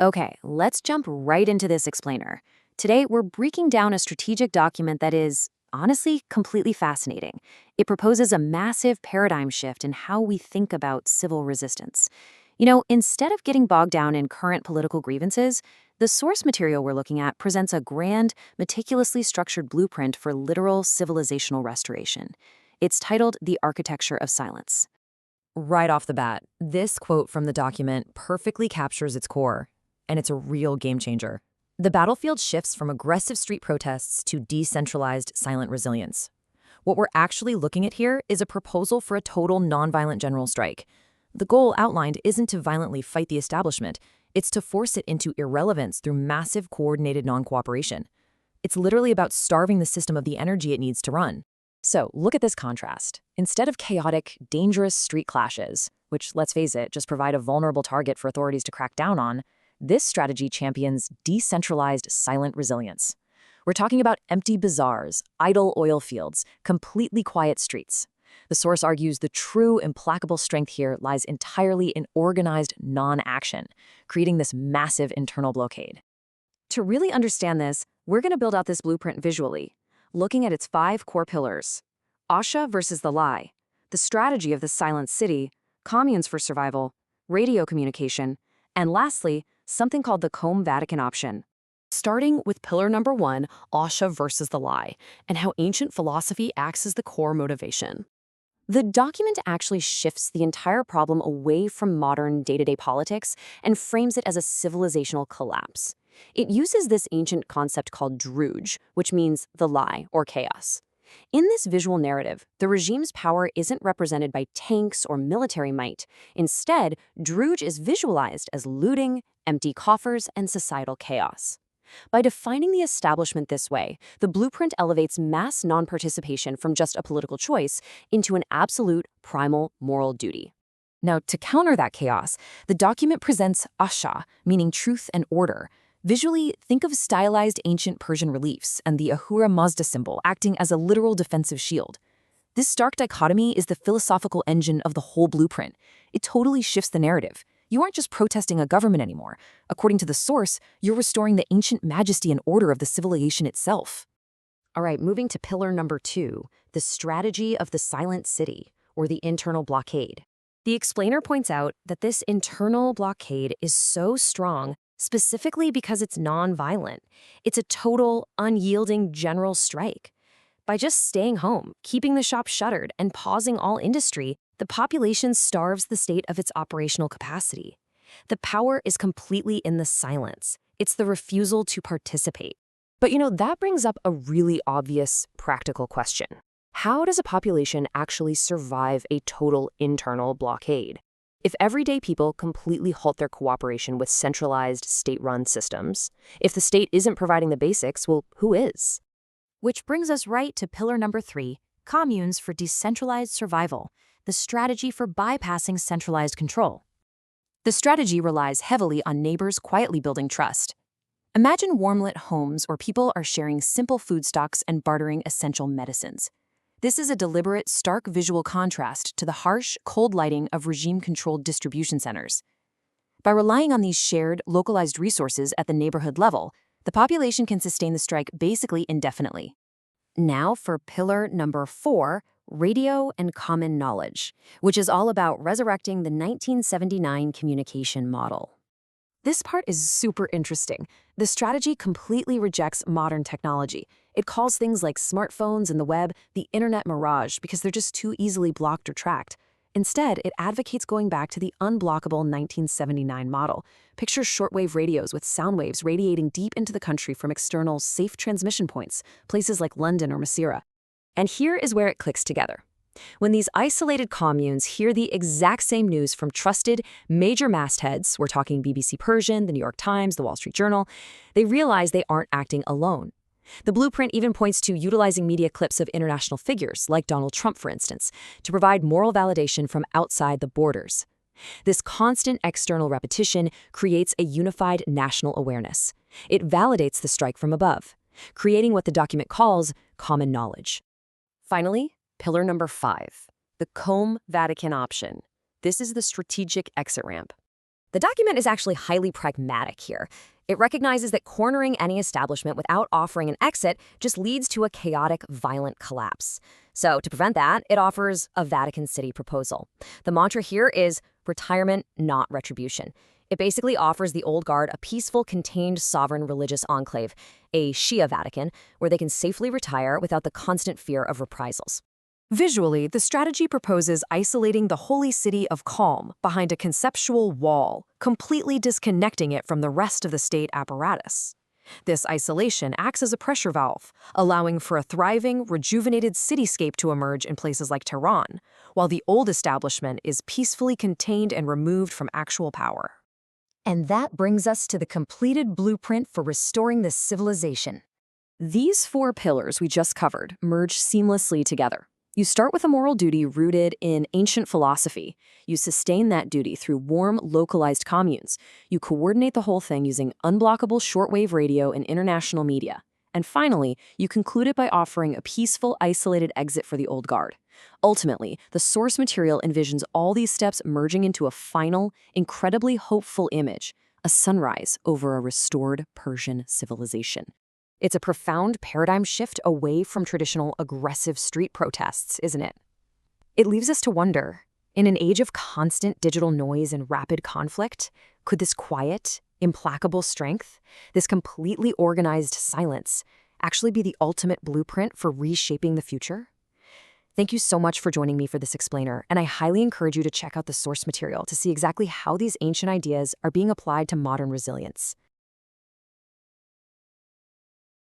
Okay, let's jump right into this explainer. Today, we're breaking down a strategic document that is, honestly, completely fascinating. It proposes a massive paradigm shift in how we think about civil resistance. Instead of getting bogged down in current political grievances, the source material we're looking at presents a grand, meticulously structured blueprint for literal civilizational restoration. It's titled The Architecture of Silence. Right off the bat, this quote from the document perfectly captures its core, and it's a real game changer. The battlefield shifts from aggressive street protests to decentralized silent resilience. What we're actually looking at here is a proposal for a total nonviolent general strike. The goal outlined isn't to violently fight the establishment, it's to force it into irrelevance through massive coordinated non-cooperation. It's literally about starving the system of the energy it needs to run. So look at this contrast. Instead of chaotic, dangerous street clashes, which, let's face it, just provide a vulnerable target for authorities to crack down on, this strategy champions decentralized silent resilience. We're talking about empty bazaars, idle oil fields, completely quiet streets. The source argues the true implacable strength here lies entirely in organized non-action, creating this massive internal blockade. To really understand this, we're going to build out this blueprint visually, looking at its 5 core pillars: Asha versus the lie, the strategy of the silent city, communes for survival, radio communication, and lastly, something called the Vatican option. Starting with pillar number 1, Asha versus the lie, and how ancient philosophy acts as the core motivation. The document actually shifts the entire problem away from modern day-to-day politics and frames it as a civilizational collapse. It uses this ancient concept called Druj, which means the lie or chaos. In this visual narrative, the regime's power isn't represented by tanks or military might. Instead, Druj is visualized as looting, empty coffers, and societal chaos. By defining the establishment this way, the blueprint elevates mass non-participation from just a political choice into an absolute primal moral duty. Now, to counter that chaos, the document presents Asha, meaning truth and order. Visually, think of stylized ancient Persian reliefs and the Ahura Mazda symbol acting as a literal defensive shield. This stark dichotomy is the philosophical engine of the whole blueprint. It totally shifts the narrative. You aren't just protesting a government anymore. According to the source, you're restoring the ancient majesty and order of the civilization itself. All right, moving to pillar number 2, the strategy of the silent city, or the internal blockade. The explainer points out that this internal blockade is so strong specifically because it's non-violent. It's a total, unyielding general strike. By just staying home, keeping the shop shuttered, and pausing all industry, the population starves the state of its operational capacity. The power is completely in the silence. It's the refusal to participate. But that brings up a really obvious, practical question. How does a population actually survive a total internal blockade? If everyday people completely halt their cooperation with centralized, state-run systems, if the state isn't providing the basics, well, who is? Which brings us right to pillar number 3, communes for decentralized survival, the strategy for bypassing centralized control. The strategy relies heavily on neighbors quietly building trust. Imagine warm-lit homes where people are sharing simple food stocks and bartering essential medicines. This is a deliberate, stark visual contrast to the harsh, cold lighting of regime-controlled distribution centers. By relying on these shared, localized resources at the neighborhood level, the population can sustain the strike basically indefinitely. Now for pillar number 4, radio and common knowledge, which is all about resurrecting the 1979 communication model. This part is super interesting. The strategy completely rejects modern technology. It calls things like smartphones and the web the internet mirage because they're just too easily blocked or tracked. Instead, it advocates going back to the unblockable 1979 model. Picture shortwave radios with sound waves radiating deep into the country from external, safe transmission points, places like London or Masira. And here is where it clicks together. When these isolated communes hear the exact same news from trusted, major mastheads, we're talking BBC Persian, the New York Times, the Wall Street Journal, they realize they aren't acting alone. The blueprint even points to utilizing media clips of international figures, like Donald Trump, for instance, to provide moral validation from outside the borders. This constant external repetition creates a unified national awareness. It validates the strike from above, creating what the document calls common knowledge. Finally, pillar number 5, the Vatican option. This is the strategic exit ramp. The document is actually highly pragmatic here. It recognizes that cornering any establishment without offering an exit just leads to a chaotic, violent collapse. So, to prevent that, it offers a Vatican City proposal. The mantra here is retirement, not retribution. It basically offers the old guard a peaceful, contained, sovereign religious enclave, a Shia Vatican, where they can safely retire without the constant fear of reprisals. Visually, the strategy proposes isolating the holy city of calm behind a conceptual wall, completely disconnecting it from the rest of the state apparatus. This isolation acts as a pressure valve, allowing for a thriving, rejuvenated cityscape to emerge in places like Tehran, while the old establishment is peacefully contained and removed from actual power. And that brings us to the completed blueprint for restoring this civilization. These 4 pillars we just covered merge seamlessly together. You start with a moral duty rooted in ancient philosophy. You sustain that duty through warm, localized communes. You coordinate the whole thing using unblockable shortwave radio and international media. And finally, you conclude it by offering a peaceful, isolated exit for the old guard. Ultimately, the source material envisions all these steps merging into a final, incredibly hopeful image, a sunrise over a restored Persian civilization. It's a profound paradigm shift away from traditional aggressive street protests, isn't it? It leaves us to wonder, in an age of constant digital noise and rapid conflict, could this quiet, implacable strength, this completely organized silence, actually be the ultimate blueprint for reshaping the future? Thank you so much for joining me for this explainer, and I highly encourage you to check out the source material to see exactly how these ancient ideas are being applied to modern resilience.